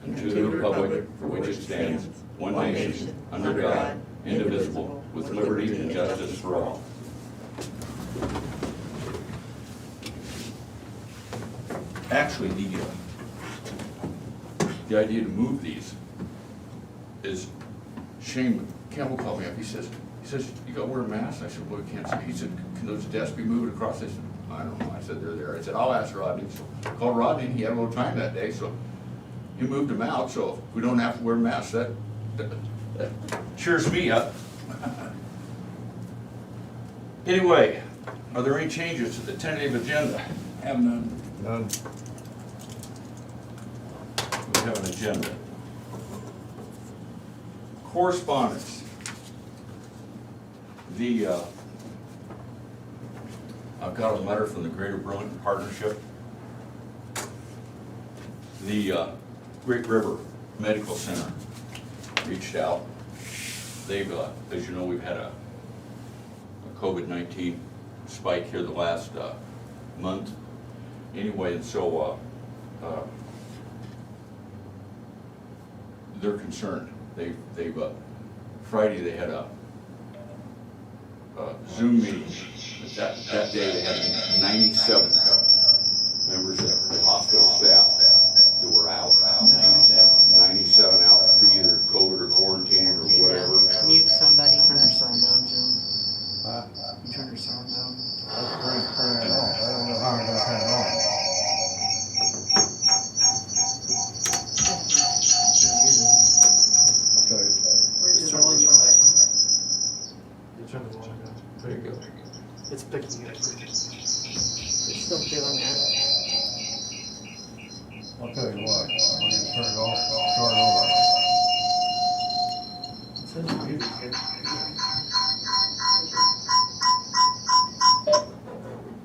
and to the republic for which it stands, one nation, under God, indivisible, with liberty and justice for all. Actually, the idea to move these is, Shane Campbell called me up. He says, you got to wear a mask? I said, well, we can't see. He said, can those desks be moved across? I said, I don't know. I said, they're there. I said, I'll ask Rodney. So I called Rodney, and he had a little time that day, so he moved them out, so if we don't have to wear masks. That cheers me up. Anyway, are there any changes to the tentative agenda? Have none. None. We have an agenda. Correspondence. I've got a letter from the Greater Burlington Partnership. The Great River Medical Center reached out. They've, as you know, we've had a COVID-19 spike here the last month. Anyway, and so they're concerned. They've Friday they had a Zoom meeting. That day they had 97 members of the hospital staff that were out. 97 out for either COVID or quarantining or whatever. Mute somebody. Turn your sound down, Jim. You turn your sound down. That's pretty it on. I don't know how I'm gonna turn it on. Okay. Where's your volume? You turn the volume down. There you go. It's picking it up. It's still doing that. I'll tell you what, when you turn it off, start over. It says muted.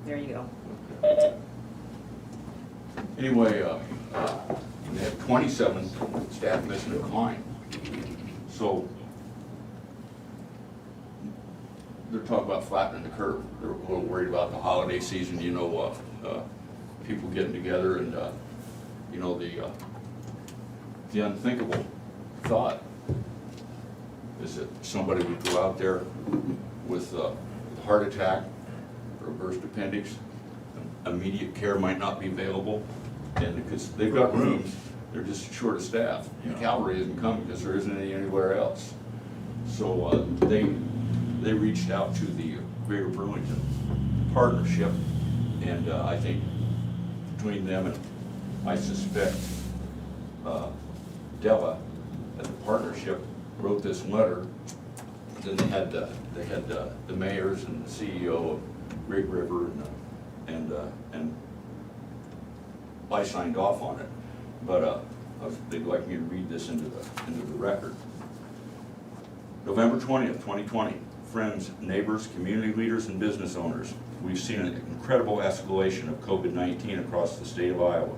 There you go. Anyway, they had 27 staff missing a client. So they're talking about flattening the curve. They're a little worried about the holiday season, you know, people getting together, and you know, the unthinkable thought is that somebody would go out there with a heart attack or a burst appendix. Immediate care might not be available, and because they've got rooms, they're just short of staff. And cavalry isn't coming because there isn't any anywhere else. So they reached out to the Greater Burlington Partnership, and I think between them and I suspect Della at the partnership wrote this letter. Then they had the mayors and the CEO of Great River and I signed off on it, but they'd like me to read this into the record. November 20th, 2020. Friends, neighbors, community leaders, and business owners, we've seen an incredible escalation of COVID-19 across the state of Iowa.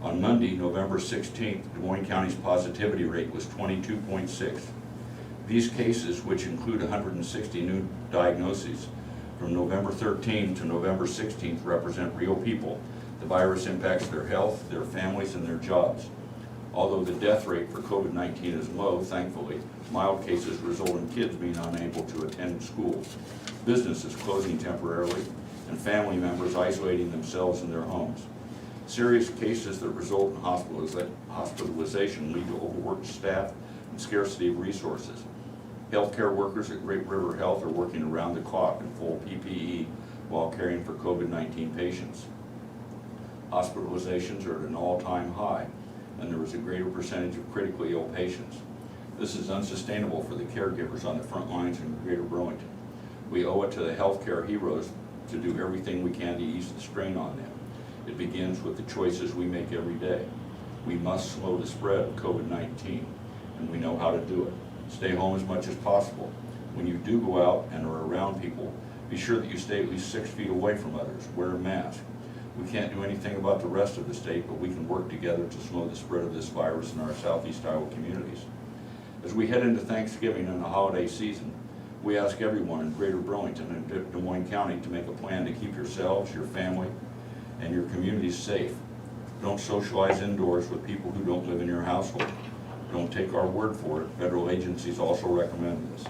On Monday, November 16th, Des Moines County's positivity rate was 22.6. These cases, which include 160 new diagnoses from November 13th to November 16th, represent real people. The virus impacts their health, their families, and their jobs. Although the death rate for COVID-19 is low, thankfully, mild cases result in kids being unable to attend school, businesses closing temporarily, and family members isolating themselves in their homes. Serious cases that result in hospitalization lead to overworked staff and scarcity of resources. Healthcare workers at Great River Health are working around the clock in full PPE while caring for COVID-19 patients. Hospitalizations are at an all-time high, and there is a greater percentage of critically ill patients. This is unsustainable for the caregivers on the front lines in Greater Burlington. We owe it to the healthcare heroes to do everything we can to ease the strain on them. It begins with the choices we make every day. We must slow the spread of COVID-19, and we know how to do it. Stay home as much as possible. When you do go out and are around people, be sure that you stay at least 6 feet away from others. Wear a mask. We can't do anything about the rest of the state, but we can work together to slow the spread of this virus in our southeast Iowa communities. As we head into Thanksgiving and the holiday season, we ask everyone in Greater Burlington and Des Moines County to make a plan to keep yourselves, your family, and your communities safe. Don't socialize indoors with people who don't live in your household. Don't take our word for it. Federal agencies also recommend this.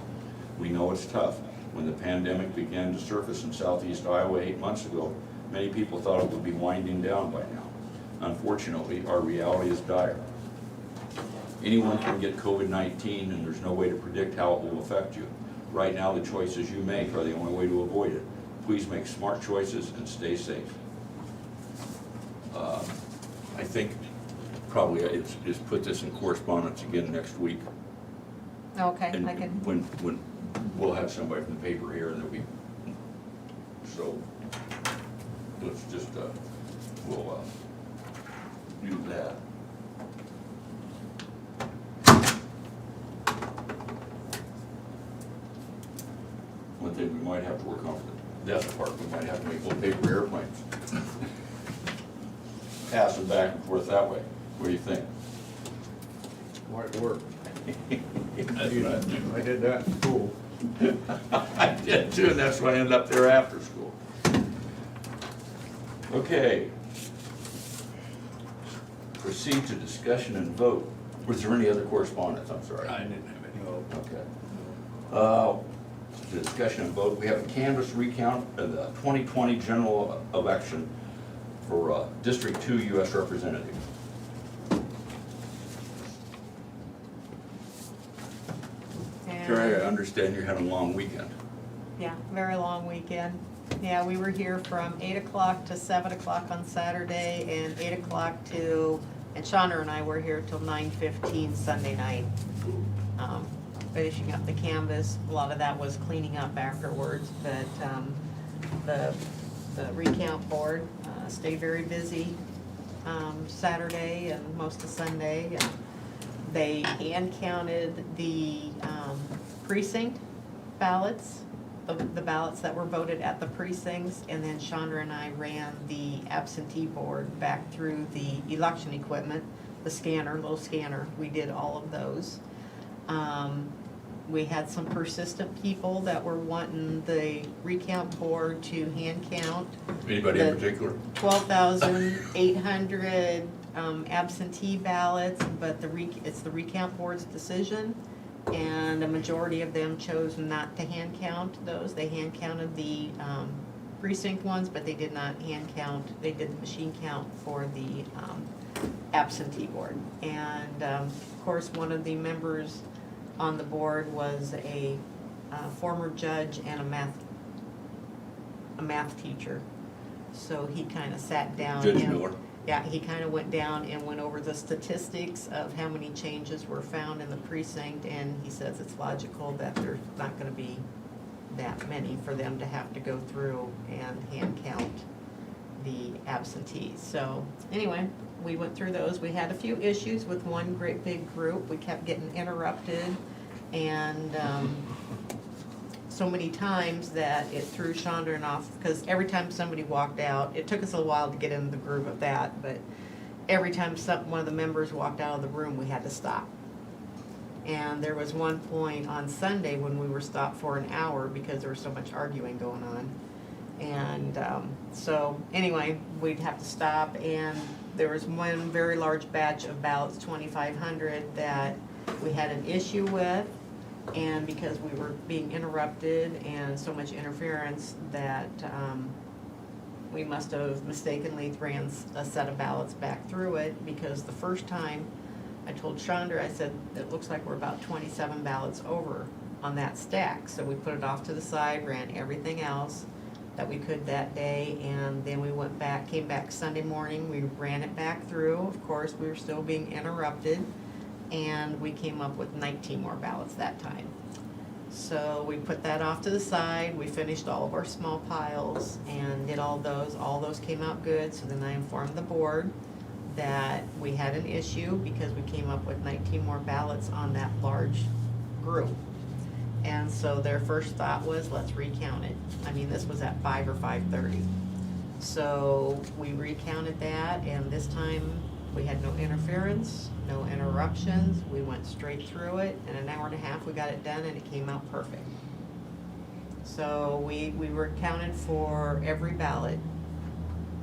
We know it's tough. When the pandemic began to surface in southeast Iowa 8 months ago, many people thought it would be winding down by now. Unfortunately, our reality is dire. Anyone can get COVID-19 and there's no way to predict how it will affect you. Right now, the choices you make are the only way to avoid it. Please make smart choices and stay safe. I think probably it's put this in correspondence again next week. Okay, And I can, when we'll have somebody from the paper here, and there'll be, so let's just, we'll do that. One thing we might have to work on for the desk part, we might have to make little paper airplanes. Pass them back and forth that way. What do you think? Might work. That's what I do. I did that in school. I did too, and that's why I ended up there after school. Okay. Proceed to discussion and vote. Was there any other correspondence? I'm sorry. I didn't have any. Okay. The discussion and vote, we have a canvass recount of the 2020 general election for District 2 U.S. Representative. Carrie, I understand you had a long weekend. yeah, very long weekend. Yeah, we were here from 8 o'clock to 7 o'clock on Saturday, and 8 o'clock and Shauna and I were here till 9:15 Sunday night. Finishing up the canvas. A lot of that was cleaning up afterwards, but the recount board stayed very busy Saturday and most of Sunday. And they hand counted the precinct ballots, the ballots that were voted at the precincts, and then Chandra and I ran the absentee board back through the election equipment, the scanner, little scanner. We did all of those. We had some persistent people that were wanting the recount board to hand count. Anybody in particular? 12,800 absentee ballots, but it's the recount board's decision, and a majority of them chose not to hand count those. They hand counted the precinct ones, but they did not hand count, they did the machine count for the absentee board. And of course, one of the members on the board was a former judge and a math teacher. So he kind of sat down. Judge and- Miller. Yeah, he kind of went down and went over the statistics of how many changes were found in the precinct, and he says it's logical that there's not gonna be that many for them to have to go through and hand count the absentees. So, anyway, we went through those. We had a few issues with one great big group. We kept getting interrupted, and so many times that it threw Chandra off, because every time somebody walked out, it took us a while to get into the groove of that, but every time one of the members walked out of the room, we had to stop. And there was one point on Sunday when we were stopped for an hour because there was so much arguing going on. And so anyway, we'd have to stop, and there was one very large batch of ballots, 2,500, that we had an issue with. And because we were being interrupted and so much interference, that we must have mistakenly ran a set of ballots back through it, because the first time I told Chandra, I said, it looks like we're about 27 ballots over on that stack. So we put it off to the side, ran everything else that we could that day, and then we went back, came back Sunday morning, we ran it back through. Of course, we were still being interrupted, and we came up with 19 more ballots that time. So we put that off to the side, we finished all of our small piles and did all those came out good. So then I informed the board that we had an issue because we came up with 19 more ballots on that large group. And so their first thought was, let's recount it. I mean, this was at 5 or 5:30. So we recounted that, and this time we had no interference, no interruptions. We went straight through it. In an hour and a half, we got it done, and it came out perfect. So we were counted for every ballot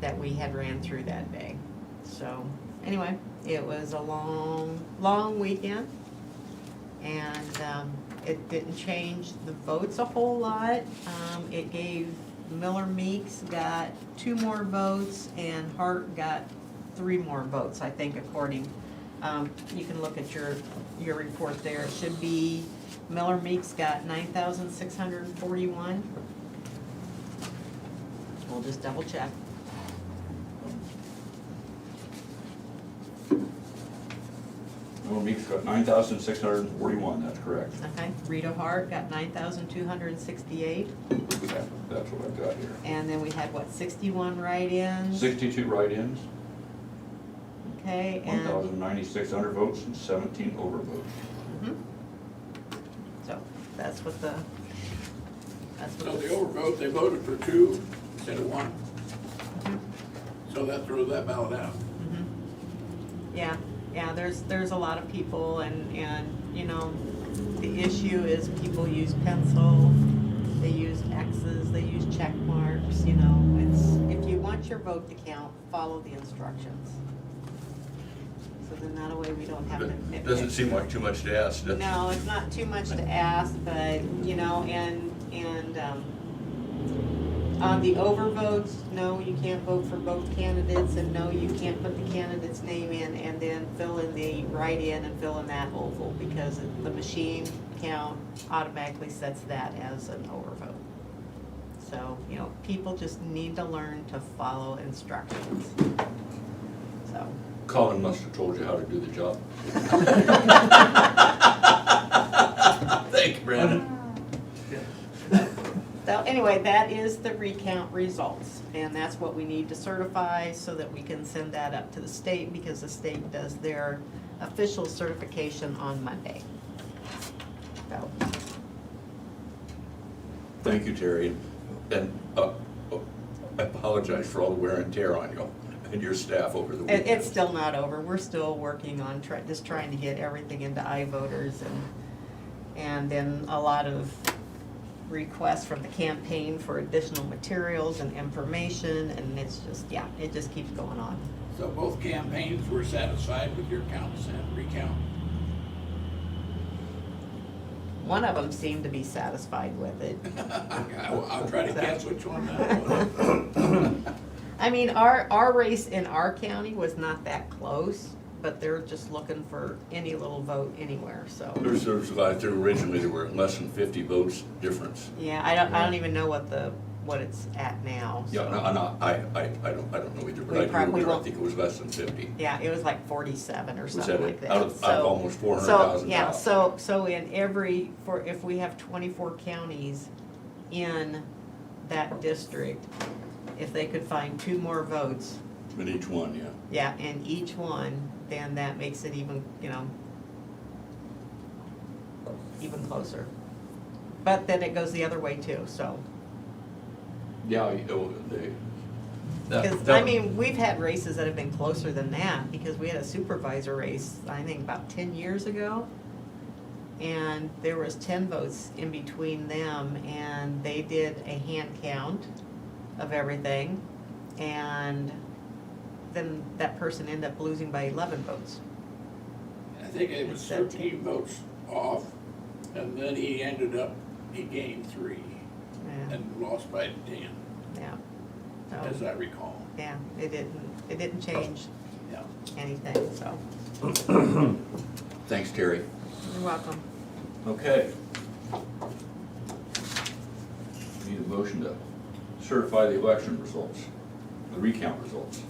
that we had ran through that day. So, anyway, it was a long weekend, and it didn't change the votes a whole lot. It gave Miller Meeks got 2 more votes, and Hart got 3 more votes, I think, according. You can look at your report there. It should be Miller Meeks got 9,641. We'll just double check. Well, Meeks got 9,641, that's correct. Okay, Rita Hart got 9,268, That's what I've got here. and then we had, what, 61 write-ins? 62 write-ins, Okay, and, 1,960 votes, and 17 overvotes. mhm. So, that's what the, So the overvote, they voted for 2 instead of 1. Mhm. So that throws that ballot out. Mhm. Yeah, there's a lot of people, and, you know, the issue is people use pencil, they use X's, they use check marks, you know, if you want your vote to count, follow the instructions. So then that way we don't have to nitpick. Doesn't seem like too much to ask, does it? No, it's not too much to ask, but, you know, on the overvotes, no, you can't vote for both candidates, and no, you can't put the candidate's name in and then fill in the write-in and fill in that oval, because the machine count automatically sets that as an overvote. So, you know, people just need to learn to follow instructions. So. Colin must have told you how to do the job. Thank you, Brandon. So anyway, that is the recount results, and that's what we need to certify so that we can send that up to the state, because the state does their official certification on Monday. So, Thank you, Terry, and I apologize for all the wear and tear on you and your staff over the weekend. it's still not over. We're still working on just trying to get everything into iVoters, and then a lot of requests from the campaign for additional materials and information, and it's just, yeah, it just keeps going on. So both campaigns were satisfied with your counts and recount. One of them seemed to be satisfied with it. I'll try to guess which one that was. I mean, our race in our county was not that close, but they're just looking for any little vote anywhere, so. There's like originally there were less than 50 votes difference. Yeah, I don't even know what it's at now, so. Yeah, no, I don't know either, We but I probably do, I won't- think it was less than 50. Yeah, it was like 47 or Was something that like it? that. Out of So- almost So, 400,000 yeah, ballots. so in if we have 24 counties in that district, if they could find 2 more votes, In each one, yeah. yeah, in each one, then that makes it even, you know, even closer. But then it goes the other way too, so. Yeah, Because, I mean, we've had races that have been closer than that, because we had a supervisor race, I think about 10 years ago. And there was 10 votes in between them, and they did a hand count of everything. And then that person ended up losing by 11 votes. I think it was 13 votes off, and then he gained 3 Yeah, and lost by 10, yeah. as So, I recall. yeah, it didn't change Yeah. anything, so. Thanks, Terry. You're welcome. Okay. Need a motion to certify the election results, the recount results.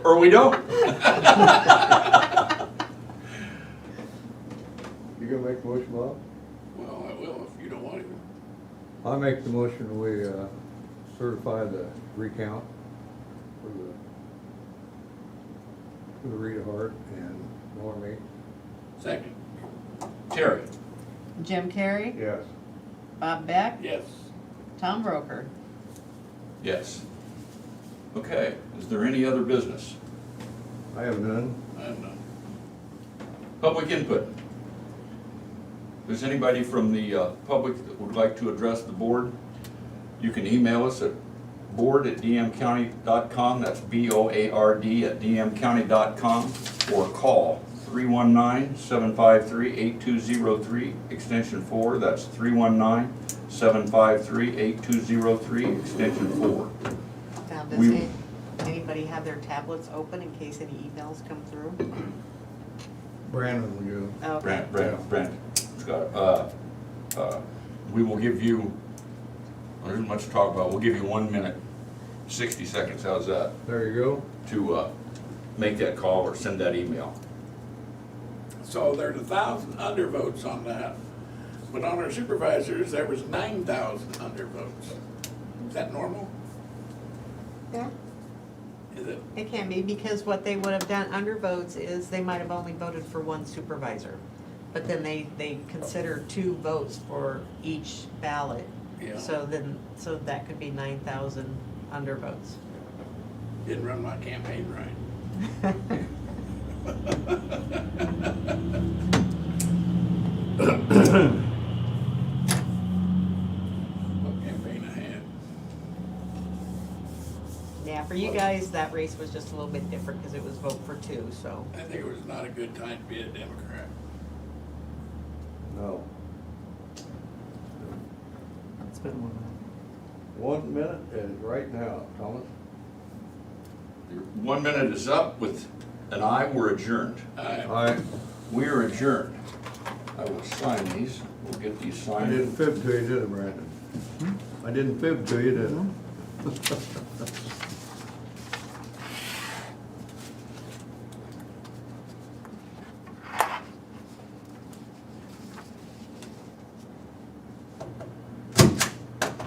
Or we don't. You gonna make the motion, Bob? Well, I will if you don't want to. I make the motion, we certify the recount for the Rita Hart and Normy. Second. Terry? Jim Carrey, Yes. Bob Beck, Yes. Tom Roker. Yes. Okay, is there any other business? I have none. I have none. Public input? Does anybody from the public that would like to address the board? You can email us at board@dmcounty.com, that's BOARD@dmcounty.com, or call 319-753-8203, extension 4, that's 319-753-8203, extension 4. Now, does anybody have their tablets open in case any emails come through? Brandon will do. Okay. Brent, Scott, we will give you, there isn't much to talk about, we'll give you 1 minute, 60 seconds, how's that? There you go. To make that call or send that email. So there's 1,000 undervotes on that, but on our supervisors, there was 9,000 undervotes. Is that normal? Yeah, Is it? it can be, because what they would have done under votes is they might have only voted for one supervisor. But then they consider 2 votes for each ballot. Yeah. So that could be 9,000 undervotes. Didn't run my campaign right. What campaign I had? Yeah, for you guys, that race was just a little bit different because it was vote for 2, so. I think it was not a good time to be a Democrat. No. It's been 1 minute. 1 minute is right now, Thomas. Your 1 minute is up with an aye, we're adjourned. I We are adjourned. I will sign these, we'll get these signed. didn't fib to you, did I, Brandon? I didn't fib to you, did I?